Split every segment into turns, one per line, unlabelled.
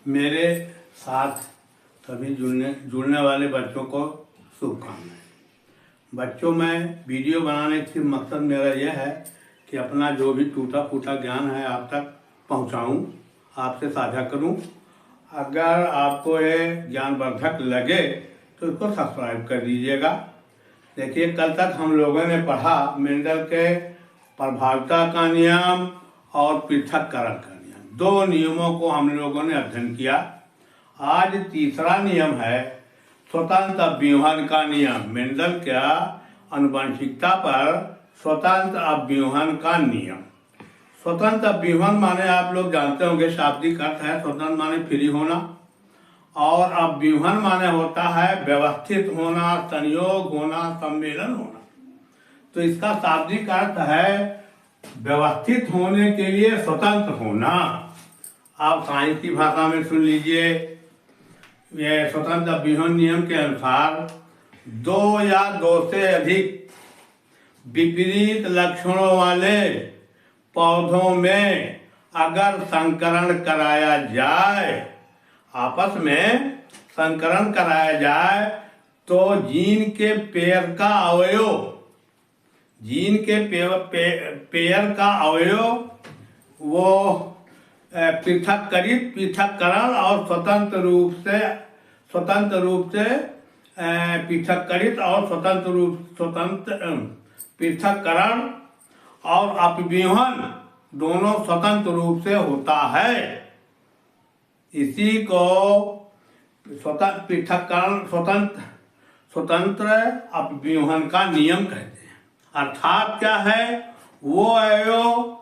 मेरे साथ सभी जुड़ने वाले बच्चों को शुभकामनाएं। बच्चों में वीडियो बनाने का मकसद मेरा यह है कि अपना जो भी टूटा फूटा ज्ञान है आप तक पहुंचाऊं, आपसे साझा करूं। अगर आपको ये ज्ञानवर्धक लगे तो इसको सब्सक्राइब कर दीजिएगा। देखिए, कल तक हम लोगों ने पढ़ा मेंडल के प्रभाविता का नियम और पृथक्करण का नियम। दो नियमों को हम लोगों ने अध्ययन किया। आज तीसरा नियम है स्वतंत्र अभ्यूहन का नियम। मेंडल का आनुवंशिकता पर स्वतंत्र अभ्यूहन का नियम। स्वतंत्र अभ्यूहन माने आप लोग जानते होंगे, शाब्दिक अर्थ है स्वतंत्र माने फ्री होना, और अभ्यूहन माने होता है व्यवस्थित होना, संयोग होना, सम्मेलन होना। तो इसका शाब्दिक अर्थ है व्यवस्थित होने के लिए स्वतंत्र होना। आप साइंस की भाषा में सुन लीजिए। यह स्वतंत्र अभ्यूहन नियम के अनुसार दो या दो से अधिक विपरीत लक्षणों वाले पौधों में अगर संकरण कराया जाए, आपस में संकरण कराया जाए, तो जीन के पेयर का अवयव, जीन के पेयर का अवयव वो पृथक्करण और स्वतंत्र रूप से पृथक्करित और पृथक्करण और अपव्यूहन दोनों स्वतंत्र रूप से होता है। इसी को स्वतंत्र अपव्यूहन का नियम कहते हैं। अर्थात क्या है, वो अवयव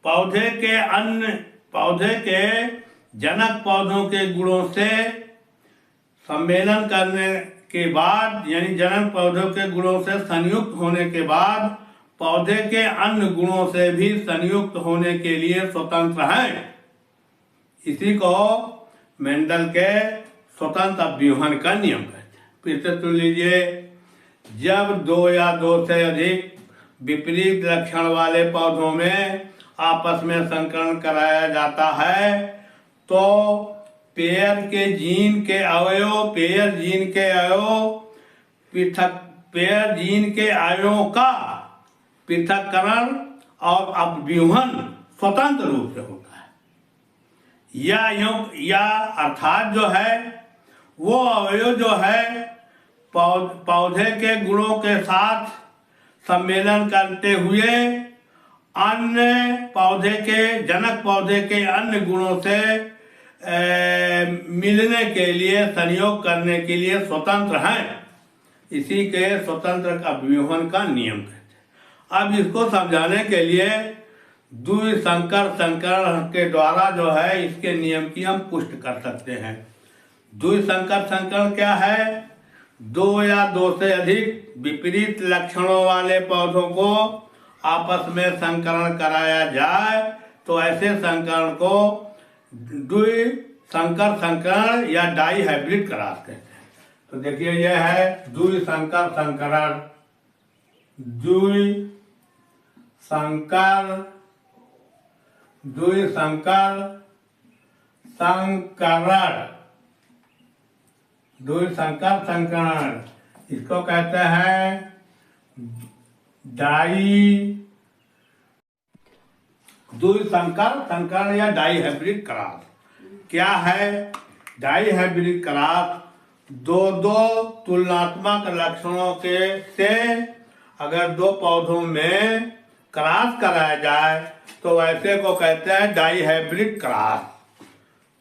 पौधे के जनक पौधों के गुणों से सम्मेलन करने के बाद, यानी जनक पौधों के गुणों से संयुक्त होने के बाद पौधे के अन्य गुणों से भी संयुक्त होने के लिए स्वतंत्र हैं। इसी को मेंडल के स्वतंत्र अभ्यूहन का नियम कहते हैं। फिर से सुन लीजिए। जब दो या दो से अधिक विपरीत लक्षण वाले पौधों में आपस में संकरण कराया जाता है, तो पेयर जीन के अवयवों का पृथक्करण और अपव्यूहन स्वतंत्र रूप से होता है। या अर्थात जो है वो अवयव जो है पौधे के गुणों के साथ सम्मेलन करते हुए जनक पौधे के अन्य गुणों से मिलने के लिए, संयोग करने के लिए स्वतंत्र हैं। इसी के स्वतंत्र अभ्यूहन का नियम कहते हैं। अब इसको समझाने के लिए द्विसंकर संकरण के द्वारा जो है इसके नियम की हम पुष्टि कर सकते हैं। द्विसंकर संकरण क्या है? दो या दो से अधिक विपरीत लक्षणों वाले पौधों को आपस में संकरण कराया जाए तो ऐसे संकरण को द्विसंकर संकरण या डाई हाइब्रिड क्रॉस कहते हैं। तो देखिए, यह है द्विसंकर संकरण। द्विसंकर संकरण इसको कहते हैं द्विसंकर संकरण या डाई हाइब्रिड क्रॉस। क्या है डाई हाइब्रिड क्रॉस? दो तुलनात्मक लक्षणों से अगर दो पौधों में क्रॉस कराया जाए तो ऐसे को कहते हैं डाई हाइब्रिड क्रॉस।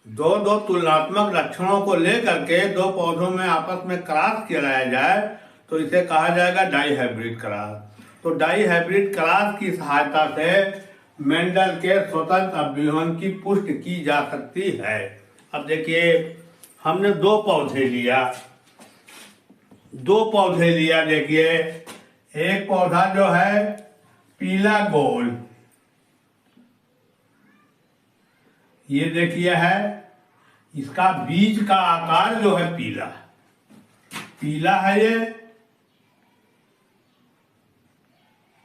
दो तुलनात्मक लक्षणों को लेकर के दो पौधों में आपस में क्रॉस कराया जाए तो इसे कहा जाएगा डाई हाइब्रिड क्रॉस। तो डाई हाइब्रिड क्रॉस की सहायता से मेंडल के स्वतंत्र अभ्यूहन की पुष्टि की जा सकती है। अब देखिए, हमने दो पौधे लिया। देखिए, एक पौधा जो है पीला गोल, ये देखिए है, इसका बीज का आकार जो है पीला है। ये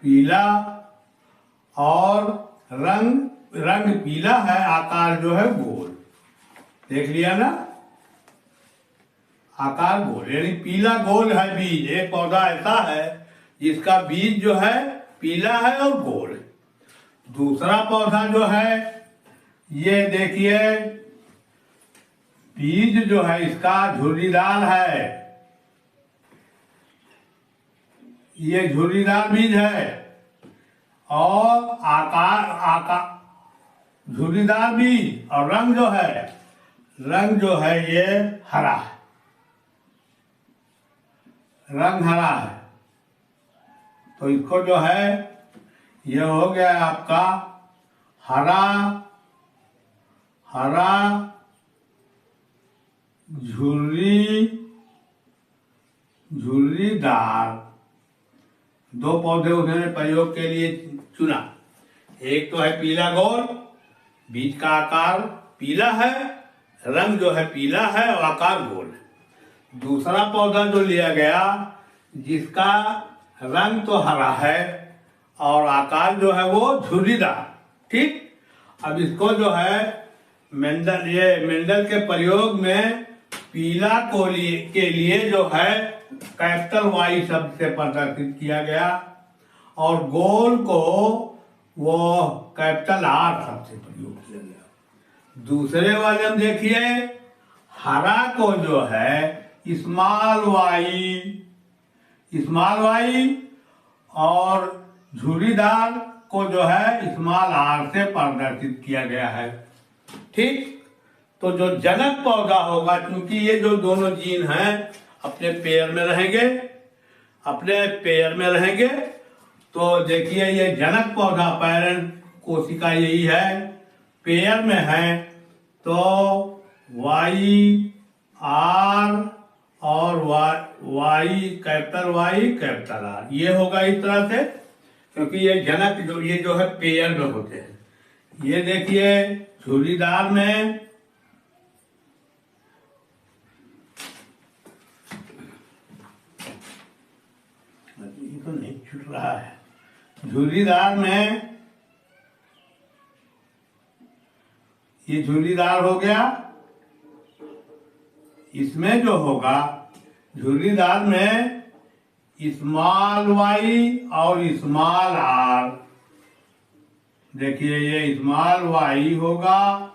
पीला और रंग पीला है, आकार जो है गोल। देख लिया ना, आकार गोल, यानी पीला गोल है बीज। एक पौधा ऐसा है जिसका बीज जो है पीला है और गोल है। दूसरा पौधा जो है, ये देखिए बीज जो है इसका झुर्रीदार है, ये झुर्रीदार बीज है और आकार झुर्रीदार बीज, और रंग जो है ये हरा है, रंग हरा है। तो इसको जो है ये हो गया आपका हरा झुर्रीदार। दो पौधे उन्होंने प्रयोग के लिए चुना। एक तो है पीला गोल, बीज का आकार पीला है, रंग जो है पीला है और आकार गोल है। दूसरा पौधा जो लिया गया जिसका रंग तो हरा है और आकार जो है वो झुर्रीदार। ठीक, अब इसको जो है मेंडल के प्रयोग में पीला के लिए जो है कैपिटल वाई शब्द से प्रदर्शित किया गया और गोल को वो कैपिटल आर शब्द से प्रयोग किया गया। दूसरे वाले हम देखिए, हरा को जो है स्मॉल वाई और झुर्रीदार को जो है स्मॉल आर से प्रदर्शित किया गया है। ठीक, तो जो जनक पौधा होगा, क्योंकि ये जो दोनों जीन हैं अपने पेयर में रहेंगे, तो देखिए ये जनक पौधा पेरेंट कोशिका यही है, पेयर में है, तो वाई आर और वाई कैपिटल आर, ये होगा इस तरह से, क्योंकि ये जनक जो है पेयर में होते हैं। ये देखिए झुर्रीदार में ये तो नहीं छूट रहा है, झुर्रीदार में ये झुर्रीदार हो गया। इसमें जो होगा झुर्रीदार में स्मॉल वाई और स्मॉल आर, देखिए ये स्मॉल वाई होगा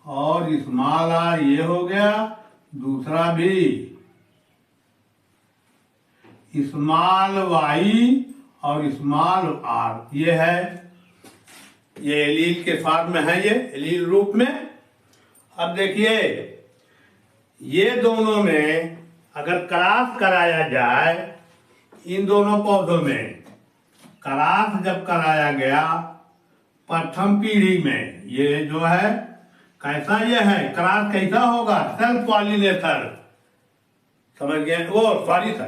और स्मॉल आर ये हो गया। दूसरा भी स्मॉल वाई और स्मॉल आर ये है, ये एलील के फॉर्म में है, ये एलील रूप में। अब देखिए ये दोनों में अगर क्रॉस कराया जाए, इन दोनों पौधों में क्रॉस जब कराया गया प्रथम पीढ़ी में, ये जो है कैसा ये है, क्रॉस कैसा होगा, सेल्फ पॉलिनेशन, समझ गए वो, सॉरी पर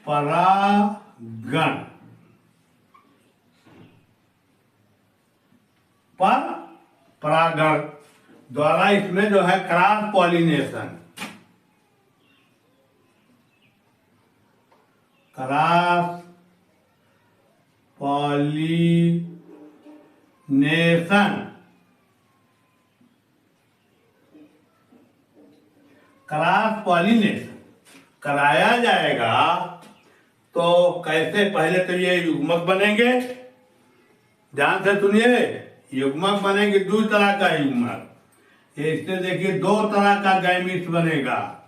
परागण, परागण द्वारा इसमें जो है क्रॉस पॉलिनेशन, क्रॉस पॉलिनेशन कराया जाएगा। तो कैसे, पहले तो ये युग्मक बनेंगे, ध्यान से सुनिए, युग्मक बनेंगे दो तरह का युग्मक। इससे देखिए दो तरह का गैमीट्स बनेगा,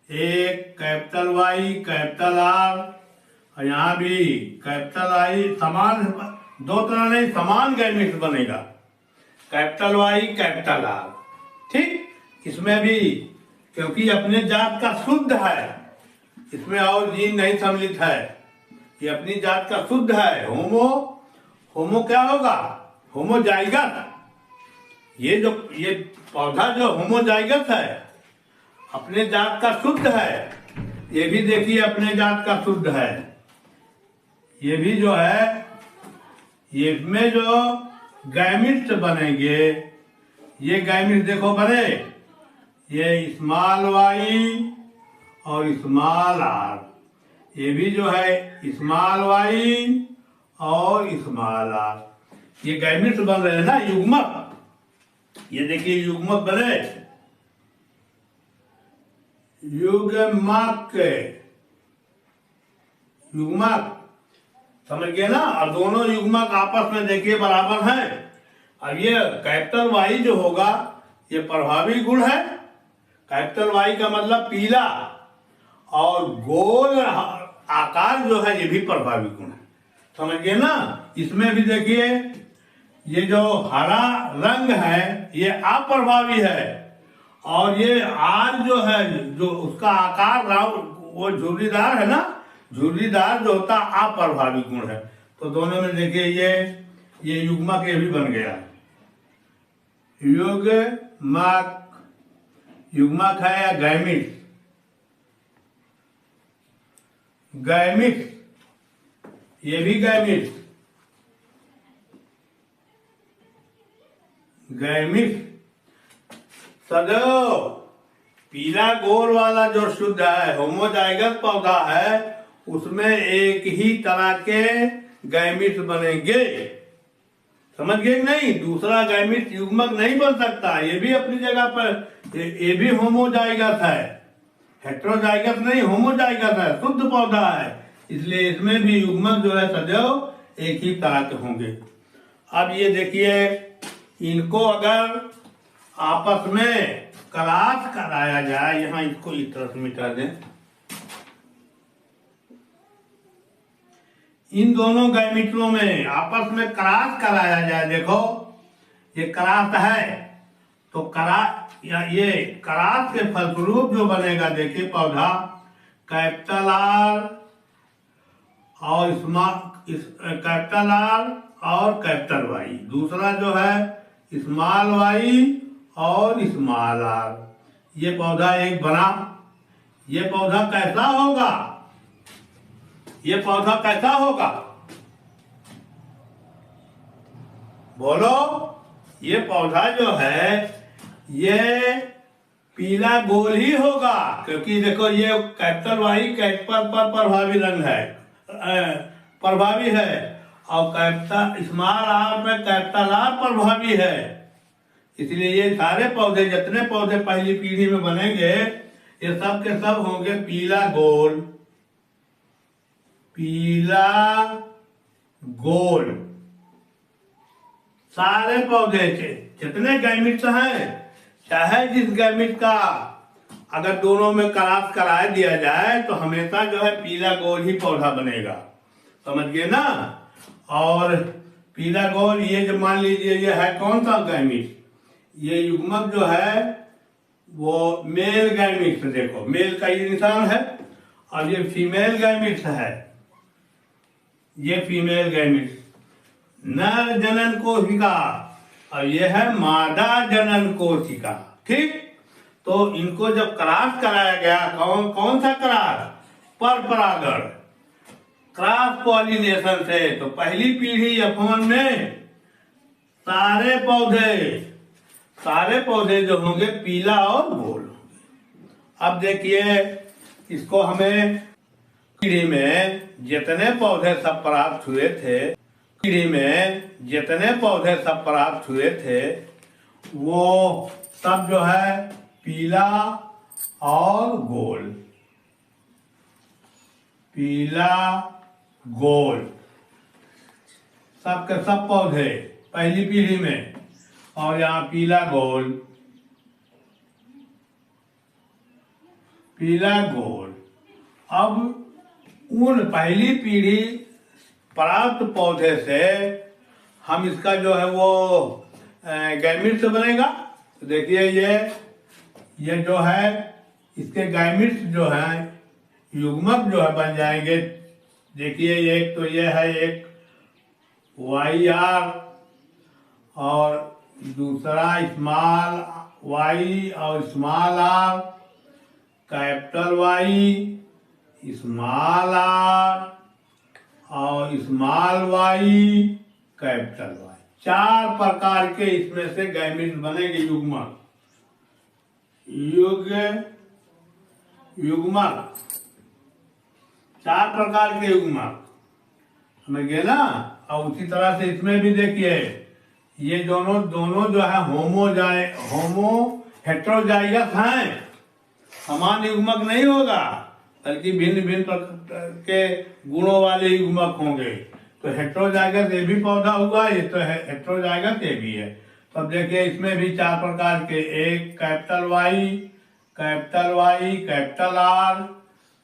एक कैपिटल वाई कैपिटल आर, और यहाँ भी कैपिटल आई, समान, दो तरह नहीं, समान गैमीट्स बनेगा, कैपिटल वाई कैपिटल आर। ठीक, इसमें भी क्योंकि अपने जात का शुद्ध है, इसमें और जीन नहीं सम्मिलित है, ये अपनी जात का शुद्ध है। होमो क्या होगा, होमोजाइगस। ये पौधा जो होमोजाइगस है, अपने जात का शुद्ध है। ये भी देखिए अपने जात का शुद्ध है। ये भी जो है, ये में जो गैमिट्स बनेंगे, ये गैमिट्स देखो बने, ये स्मॉल वाई और स्मॉल आर, ये भी जो है स्मॉल वाई और स्मॉल आर। ये गैमिट्स बन रहे हैं ना, युग्मक। ये देखिए युग्मक बने, युग्मक, युग्मक, समझ गए ना। और दोनों युग्मक आपस में देखिए बराबर हैं। अब ये कैपिटल वाई जो होगा ये प्रभावी गुण है। कैपिटल वाई का मतलब पीला, और गोल आकार जो है ये भी प्रभावी गुण है, समझ गए ना। इसमें भी देखिए ये जो हरा रंग है ये अप्रभावी है, और ये आर जो है जो उसका आकार वो झुर्रीदार है ना, झुर्रीदार जो होता है अप्रभावी गुण है। तो दोनों में देखिए ये युग्मक ये भी बन गया, युग्मक, युग्मक है या गैमिट्स, गैमिट्स, ये भी गैमिट्स, गैमिट्स। सदैव पीला गोल वाला जो शुद्ध है होमोजाइगस पौधा है उसमें एक ही तरह के गैमिट्स बनेंगे, समझ गए कि नहीं। दूसरा गैमिट्स युग्मक नहीं बन सकता। ये भी अपनी जगह पर ये भी होमोजाइगस है, हेटेरोजाइगस नहीं, होमोजाइगस है, शुद्ध पौधा है, इसलिए इसमें भी युग्मक जो है सदैव एक ही तरह के होंगे। अब ये देखिए इनको अगर आपस में क्रॉस कराया जाए, यहां इसको इस तरह से मिटा दें, इन दोनों गैमिट्रों में आपस में क्रॉस कराया जाए, देखो ये क्रॉस है, तो ये क्रॉस के फलस्वरूप जो बनेगा देखिए पौधा कैपिटल आर और कैपिटल आर और कैपिटल वाई, दूसरा जो है स्मॉल वाई और स्मॉल आर, ये पौधा एक बना। ये पौधा कैसा होगा, ये पौधा कैसा होगा बोलो। ये पौधा जो है ये पीला गोल ही होगा, क्योंकि देखो ये कैपिटल वाई कैपिटल पर प्रभावी रंग है, प्रभावी है, और कैपिटल स्मॉल आर में कैपिटल आर प्रभावी है। इसलिए ये सारे पौधे जितने पौधे पहली पीढ़ी में बनेंगे ये सब के सब होंगे पीला गोल, पीला गोल। सारे पौधे जितने गैमिट्स हैं, चाहे जिस गैमिट का अगर दोनों में क्रॉस करा दिया जाए तो हमेशा जो है पीला गोल ही पौधा बनेगा, समझ गए ना। और पीला गोल ये जो मान लीजिए ये है कौन सा गैमिट, ये युग्मक जो है वो मेल गैमिट्स, देखो मेल का ये निशान है, और ये फीमेल गैमिट्स है, ये फीमेल गैमिट्स, नर जनन कोशिका, और ये है मादा जनन कोशिका, ठीक। तो इनको जब क्रॉस कराया गया, कौन सा क्रॉस, पर परागण, क्रॉस पॉलिनेशन से, तो पहली पीढ़ी F1 में सारे पौधे जो होंगे पीला और गोल होंगे। अब देखिए इसको हमें पीढ़ी में जितने पौधे सब प्राप्त हुए थे, पीढ़ी में जितने पौधे सब प्राप्त हुए थे वो सब जो है पीला और गोल, पीला गोल, सब के सब पौधे पहली पीढ़ी में, और यहाँ पीला गोल, पीला गोल। अब उन पहली पीढ़ी प्राप्त पौधे से हम इसका जो है वो गैमिट्स बनेगा। तो देखिए ये जो है इसके गैमिट्स जो है युग्मक जो है बन जाएंगे। देखिए एक तो ये है एक वाई आर, और दूसरा स्मॉल वाई और small R, capital Y, small R और स्मॉल वाई, कैपिटल वाई। 4 प्रकार के इसमें से गैमिट्स बनेंगे युग्मक, युग्मक 4 प्रकार के युग्मक। समझ गए ना। और उसी तरह से इसमें भी देखिए, ये दोनों दोनों जो है होमो हेट्रोजाइगस हैं, समान युग्मक नहीं होगा, बल्कि भिन्न भिन्न प्रकार के गुणों वाले युग्मक होंगे। तो हेट्रोजाइगस ये भी पौधा हुआ, ये तो हेट्रोजाइगस ये भी है। तो अब देखिए इसमें भी 4 प्रकार के, एक capital Y, capital R,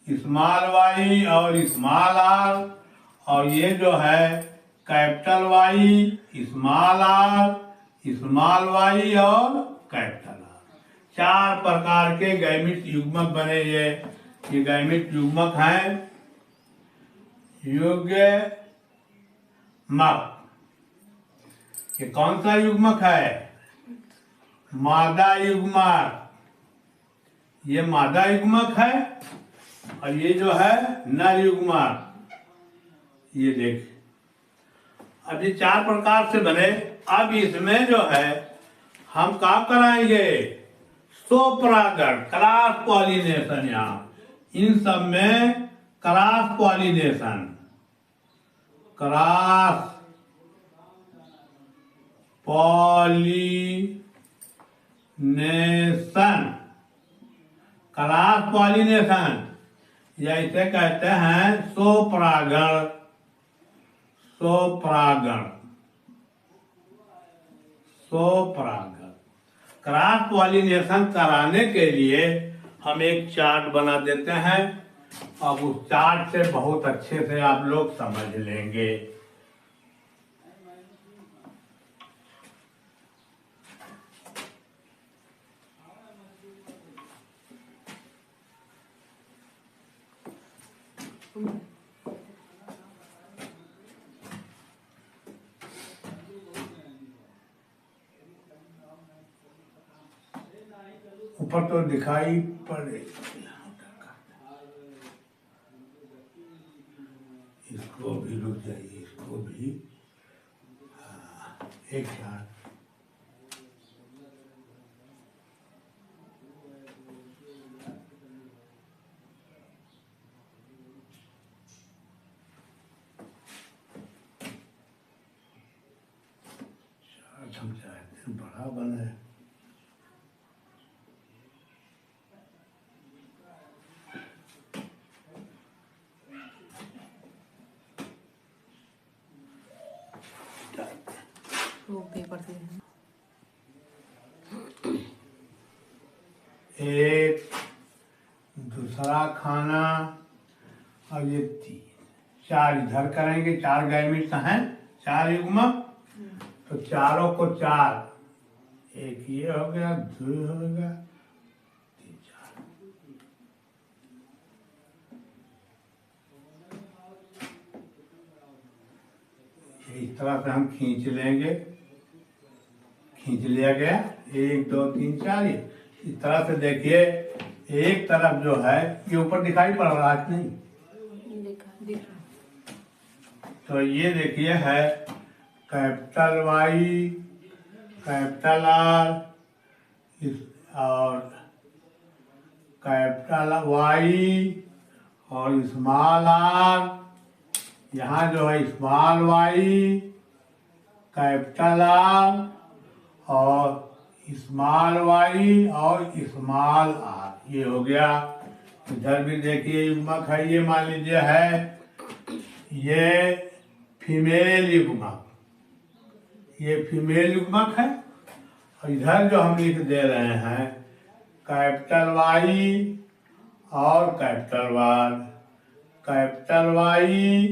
small Y और स्मॉल आर, और ये जो है capital Y, small R, small Y और कैपिटल आर। 4 प्रकार के गैमिट युग्मक बने। ये गैमिट युग्मक हैं। युग्मक, ये कौन सा युग्मक है? मादा युग्मक। ये मादा युग्मक है और ये जो है नर युग्मक। ये देख, अब ये 4 प्रकार से बने। अब इसमें जो है हम क्या कराएंगे? स्वपरागण, क्रॉस पॉलिनेशन। यहाँ इन सब में cross pollination, cross pollination, cross pollination, या इसे कहते हैं स्वपरागण। स्वपरागण, स्वपरागण। क्रॉस पॉलिनेशन कराने के लिए हम एक चार्ट बना देते हैं। अब उस चार्ट से बहुत अच्छे से आप लोग समझ लेंगे। ऊपर तो दिखाई पड़े, इसको भी रुक जाइए, इसको भी एक साथ। हम चाहते हैं बड़ा बने। एक दूसरा खाना, और ये 3 4 इधर करेंगे। 4 गैमिट्स हैं, 4 युग्मक। तो चारों को 4, एक ये हो गया, 2 हो गया, 3 4। इस तरह से हम खींच लेंगे। खींच लिया गया, 1 2 3 4। इस तरह से देखिए, एक तरफ जो है ये ऊपर दिखाई पड़ रहा है नहीं? तो ये देखिए है कैपिटल वाई, कैपिटल आर और कैपिटल वाई और स्मॉल आर। यहाँ जो है स्मॉल वाई, कैपिटल आर और स्मॉल वाई और स्मॉल आर। ये हो गया। इधर भी देखिए युग्मक है, ये मान लीजिए है ये फीमेल युग्मक, ये फीमेल युग्मक है। और इधर जो हम लिख दे रहे हैं कैपिटल वाई और capital R, capital Y,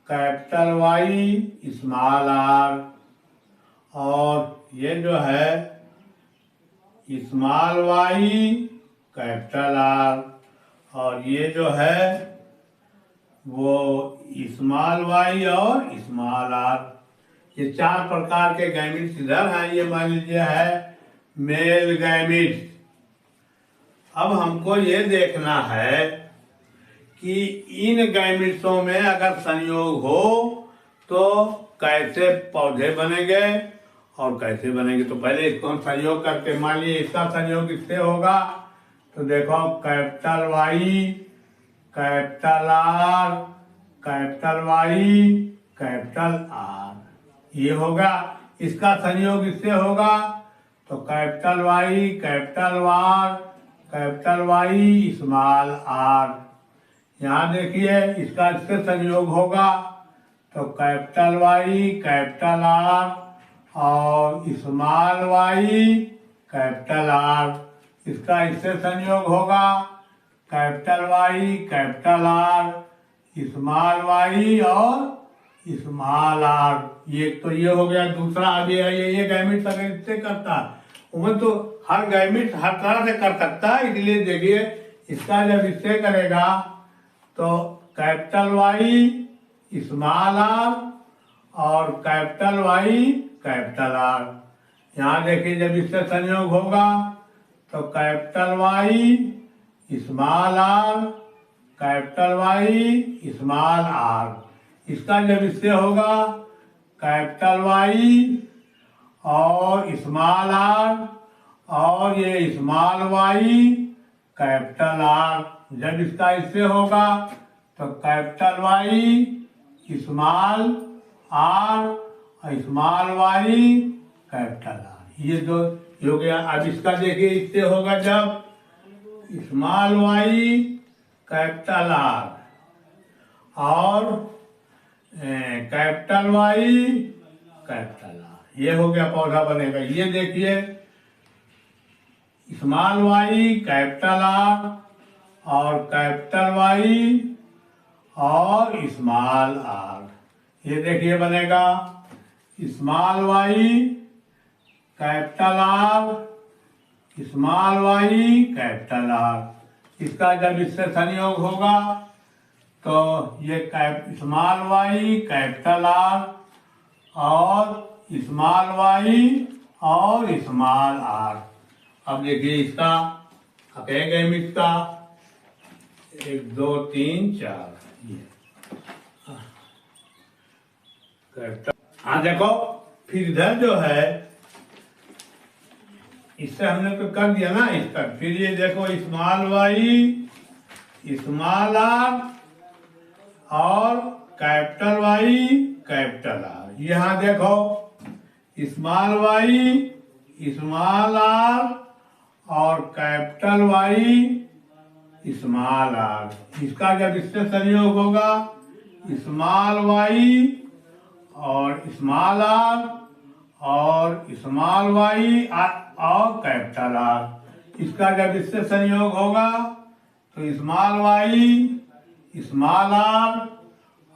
capital Y, small R. और ये जो है स्मॉल वाई, कैपिटल आर। और ये जो है वो स्मॉल वाई और स्मॉल आर। ये 4 प्रकार के गैमिट्स इधर हैं। ये मान लीजिए है मेल गैमिट्स। अब हमको ये देखना है कि इन गैमिट्सों में अगर संयोग हो तो कैसे पौधे बनेंगे और कैसे बनेंगे। तो पहले इसको हम संयोग करके, मान लीजिए इसका संयोग इससे होगा। तो देखो capital Y, capital R, capital Y capital R. ये होगा, इसका संयोग इससे होगा तो capital Y capital R capital Y small R. यहाँ देखिए इसका इससे संयोग होगा तो कैपिटल वाई कैपिटल आर और स्मॉल वाई कैपिटल आर। इसका इससे संयोग होगा capital Y capital R small Y और स्मॉल आर। ये तो ये हो गया दूसरा। अभी है ये गैमिट अगर इससे करता उमन तो हर गैमिट हर तरह से कर सकता है, इसलिए देखिए इसका जब इससे करेगा तो कैपिटल वाई स्मॉल आर और कैपिटल वाई कैपिटल आर। यहाँ देखिए जब इससे संयोग होगा तो capital Y small R capital Y small R. इसका जब इससे होगा कैपिटल वाई और स्मॉल आर और ये स्मॉल वाई कैपिटल आर। जब इसका इससे होगा तो कैपिटल वाई स्मॉल आर और स्मॉल वाई कैपिटल आर। ये दो हो गया। अब इसका देखिए इससे होगा जब स्मॉल वाई कैपिटल आर और कैपिटल वाई कैपिटल आर। ये हो गया पौधा बनेगा। ये देखिए स्मॉल वाई कैपिटल आर और कैपिटल वाई और स्मॉल आर। ये देखिए बनेगा small Y capital R small Y capital R. इसका जब इससे संयोग होगा तो ये स्मॉल वाई कैपिटल आर और स्मॉल वाई और स्मॉल आर। अब देखिए इसका कहेंगे हम इसका 1 2 3 4 हाँ देखो फिर इधर जो है इससे हमने तो कर दिया ना इसका। फिर ये देखो स्मॉल वाई स्मॉल आर और कैपिटल वाई कैपिटल आर। यहाँ देखो स्मॉल वाई स्मॉल आर और कैपिटल वाई स्मॉल आर। इसका जब इससे संयोग होगा स्मॉल वाई और स्मॉल आर और स्मॉल वाई और कैपिटल आर। इसका जब इससे संयोग होगा तो स्मॉल वाई स्मॉल आर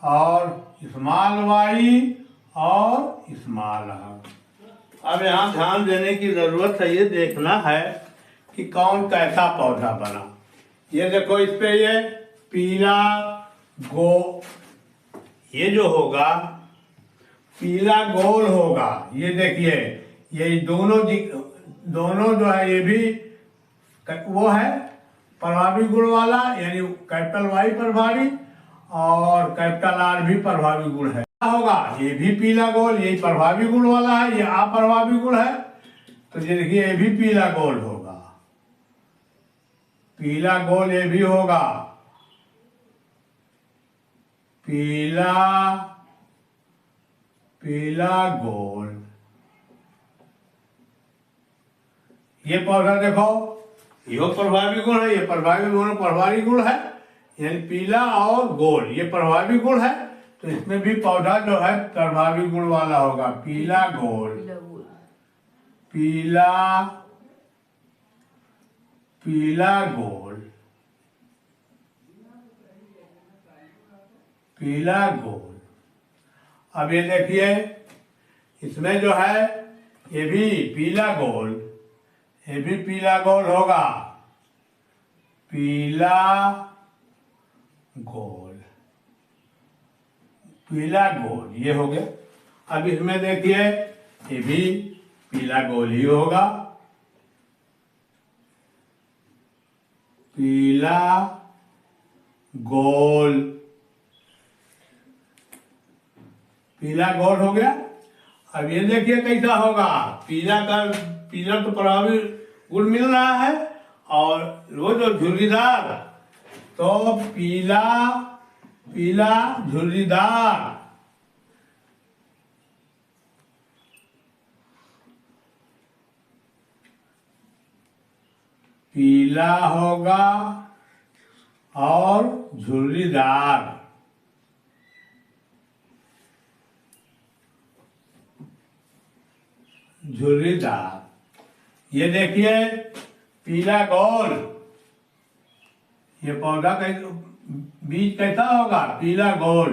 और स्मॉल वाई और स्मॉल आर। अब यहाँ ध्यान देने की जरूरत है, ये देखना है कि कौन कैसा पौधा बना। ये देखो इस पे ये पीला ये जो होगा पीला गोल होगा। ये देखिए ये दोनों जो है ये भी वो है प्रभावी गुण वाला, यानी कैपिटल वाई प्रभावी और कैपिटल आर भी प्रभावी गुण है। होगा ये भी पीला गोल, ये प्रभावी गुण वाला है, ये अप्रभावी गुण है। तो ये देखिए ये भी पीला गोल होगा, पीला गोल ये भी होगा, पीला गोल। ये पौधा देखो ये प्रभावी गुण है, ये प्रभावी गुण प्रभावी गुण है, यानी पीला और गोल ये प्रभावी गुण है। तो इसमें भी पौधा जो है प्रभावी गुण वाला होगा, पीला गोल, पीला गोल, पीला गोल। अब ये देखिए इसमें जो है ये भी पीला गोल, ये भी पीला गोल होगा, पीला गोल, पीला गोल ये हो गया। अब इसमें देखिए ये भी पीला गोल ही होगा, पीला गोल, पीला गोल हो गया। अब ये देखिए कैसा होगा, पीला तो प्रभावी गुण मिल रहा है और वो जो झुर्रीदार तो पीला पीला झुर्रीदार। पीला होगा और झुर्रीदार। झुर्रीदार। ये देखिए पीला गोल। ये पौधा का बीज कैसा होगा? पीला गोल।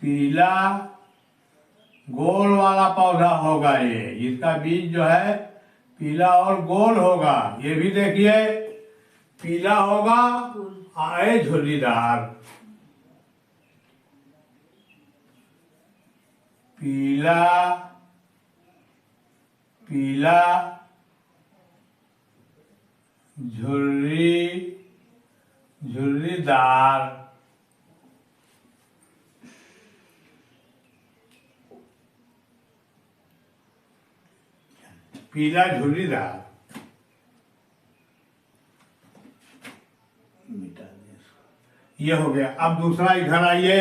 पीला गोल वाला पौधा होगा ये। इसका बीज जो है पीला और गोल होगा। ये भी देखिए पीला होगा और झुर्रीदार। पीला पीला झुर्रीदार। पीला झुर्रीदार। ये हो गया। अब दूसरा इधर आइए।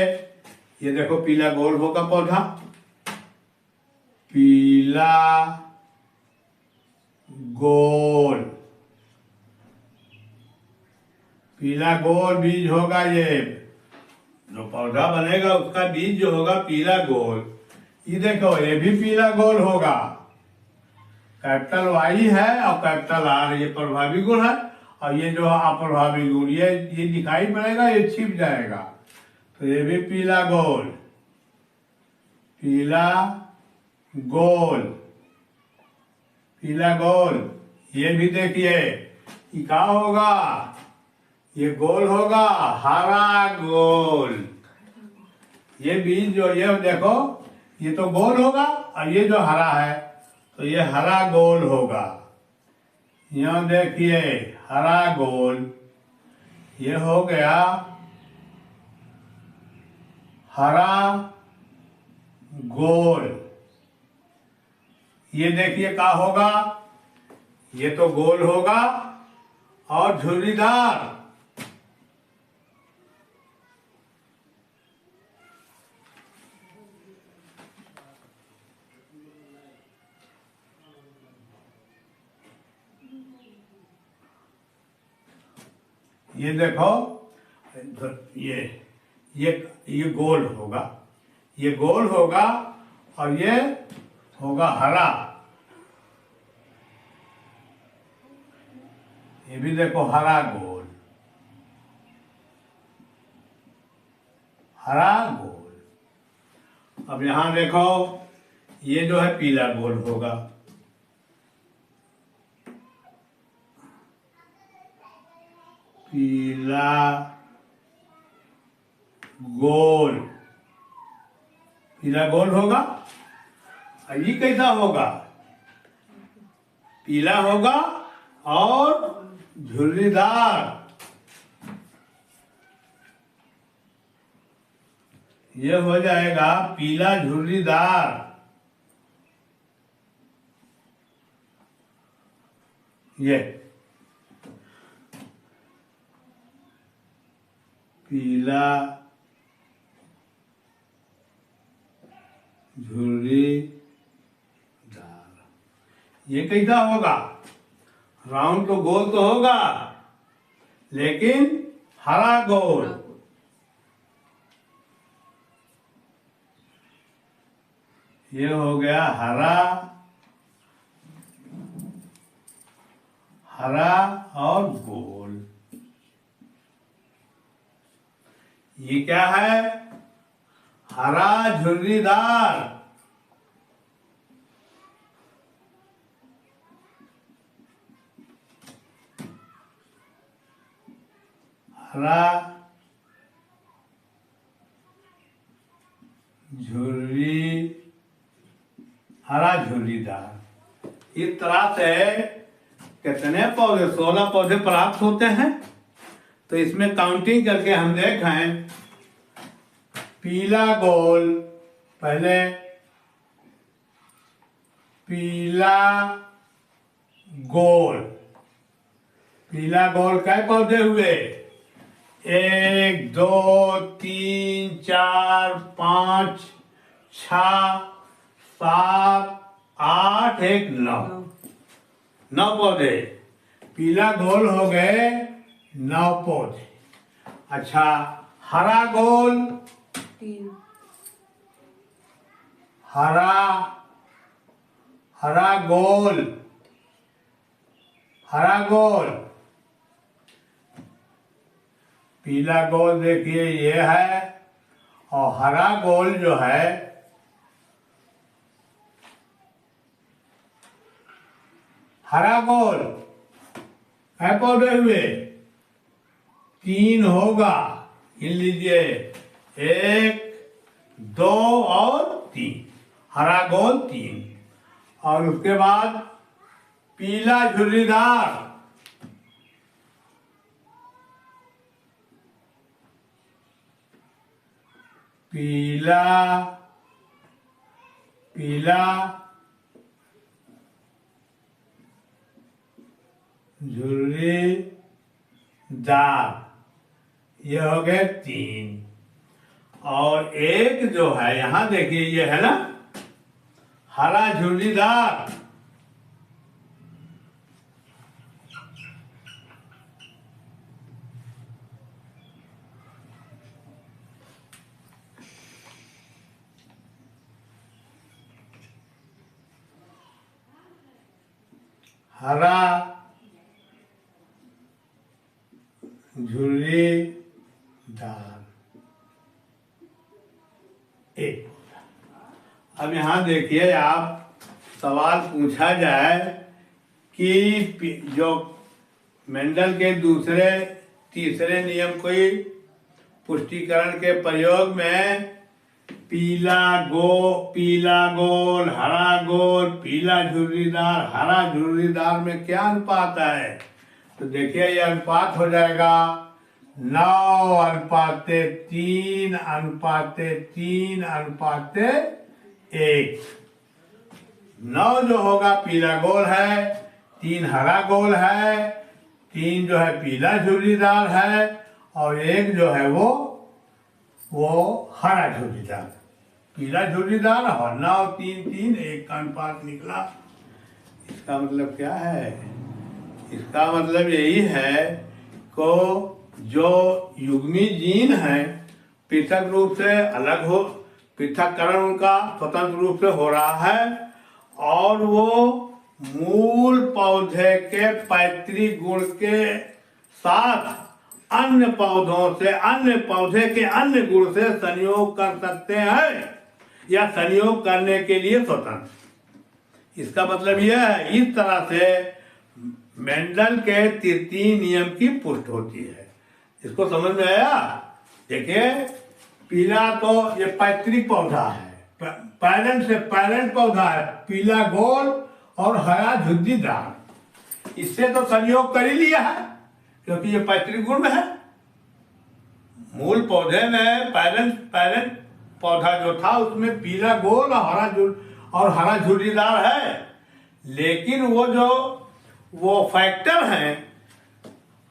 ये देखो पीला गोल होगा पौधा। पीला गोल। पीला गोल बीज होगा। ये जो पौधा बनेगा उसका बीज जो होगा पीला गोल। ये देखो ये भी पीला गोल होगा। कैपिटल वाई है और कैपिटल आर ये प्रभावी गुण है। और ये जो अप्रभावी गुण ये दिखाई पड़ेगा, ये छिप जाएगा। तो ये भी पीला गोल। पीला गोल। पीला गोल। ये भी देखिए ये क्या होगा? ये गोल होगा, हरा गोल। ये बीज जो ये देखो ये तो गोल होगा और ये जो हरा है तो ये हरा गोल होगा। यहाँ देखिए हरा गोल। ये हो गया हरा गोल। ये देखिए क्या होगा? ये तो गोल होगा और झुर्रीदार। ये देखो ये गोल होगा। ये गोल होगा और ये होगा हरा। ये भी देखो हरा गोल। हरा गोल। अब यहां देखो ये जो है पीला गोल होगा। पीला गोल। पीला गोल होगा। और ये कैसा होगा? पीला होगा और झुर्रीदार। ये हो जाएगा पीला झुर्रीदार। ये पीला झुर्रीदार। ये कैसा होगा? राउंड तो गोल तो होगा लेकिन हरा गोल। ये हो गया हरा। हरा और गोल। ये क्या है? हरा झुर्रीदार। हरा झुर्रीदार। इस तरह से कितने पौधे? 16 पौधे प्राप्त होते हैं। तो इसमें काउंटिंग करके हम देखें। पीला गोल पहले। पीला गोल। पीला गोल कै पौधे हुए? 1 2 3 4 5 6 7 8 1 9 9 पौधे। पीला गोल हो गए 9 पौधे। अच्छा, हरा गोल
3।
हरा गोल, हरा गोल। पीला गोल देखिए ये है, और हरा गोल जो है हरा गोल है पौधे हुए 3 होगा। गिन लीजिए 1 2 और 3, हरा गोल 3। और उसके बाद पीला झुर्रीदार, पीला झुर्रीदार, ये हो गए 3। और एक जो है यहां देखिए, ये है ना हरा झुर्रीदार, हरा झुर्रीदार एक। अब यहां देखिए, आप सवाल पूछा जाए कि जो मेंडल के दूसरे तीसरे नियम कोई पुष्टिकरण के प्रयोग में पीला गोल, हरा गोल, पीला झुर्रीदार, हरा झुर्रीदार में क्या अनुपात है? तो देखिए ये अनुपात हो जाएगा 9:3:3:1। 9 जो होगा पीला गोल है, 3 हरा गोल है, 3 जो है पीला झुर्रीदार है, और 1 जो है वो हरा झुर्रीदार। पीला झुर्रीदार और 9:3:3:1 का अनुपात निकला। इसका मतलब क्या है? इसका मतलब यही है को जो युग्मी जीन है पृथक रूप से अलग हो, पृथककरण उनका स्वतंत्र रूप से हो रहा है, और वो मूल पौधे के पैतृक गुण के साथ अन्य पौधों से, अन्य पौधे के अन्य गुण से संयोग कर सकते हैं या संयोग करने के लिए स्वतंत्र। इसका मतलब यह है, इस तरह से मेंडल के तृतीय नियम की पुष्टि होती है। इसको समझ में आया? देखिए, पीला तो ये पैतृक पौधा है, पैरेंट पौधा है, पीला गोल और हरा झुर्रीदार। इससे तो संयोग कर ही लिया है, क्योंकि ये पैतृक गुण में है। मूल पौधे में पैरेंट पौधा जो था उसमें पीला गोल और हरा झुर्रीदार है, लेकिन वो फैक्टर है,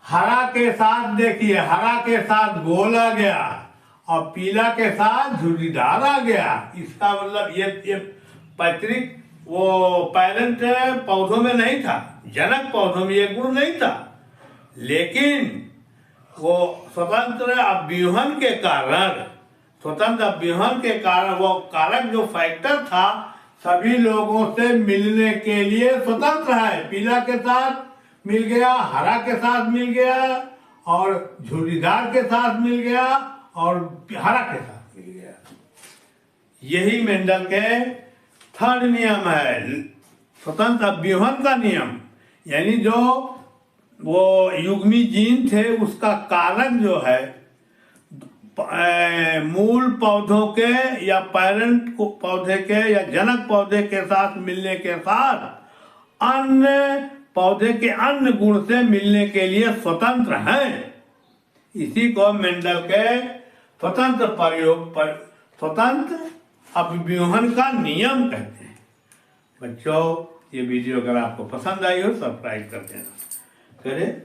हरा के साथ देखिए, हरा के साथ गोल आ गया और पीला के साथ झुर्रीदार आ गया। इसका मतलब ये पैतृक पैरेंट पौधों में नहीं था, जनक पौधों में ये गुण नहीं था, लेकिन वो स्वतंत्र अभ्यूहन के कारण वो कारक जो फैक्टर था सभी लोगों से मिलने के लिए स्वतंत्र है। पीला के साथ मिल गया, हरा के साथ मिल गया, और झुर्रीदार के साथ मिल गया, और हरा के साथ मिल गया। यही मेंडल के थर्ड नियम है, स्वतंत्र अभ्यूहन का नियम। यानी जो वो युग्मी जीन थे उसका कारक जो है मूल पौधों के या पैरेंट पौधे के या जनक पौधे के साथ मिलने के साथ अन्य पौधे के अन्य गुण से मिलने के लिए स्वतंत्र हैं। इसी को मेंडल के स्वतंत्र अभ्यूहन का नियम कहते हैं। बच्चों, ये वीडियो अगर आपको पसंद आई हो सब्सक्राइब कर देना। करें।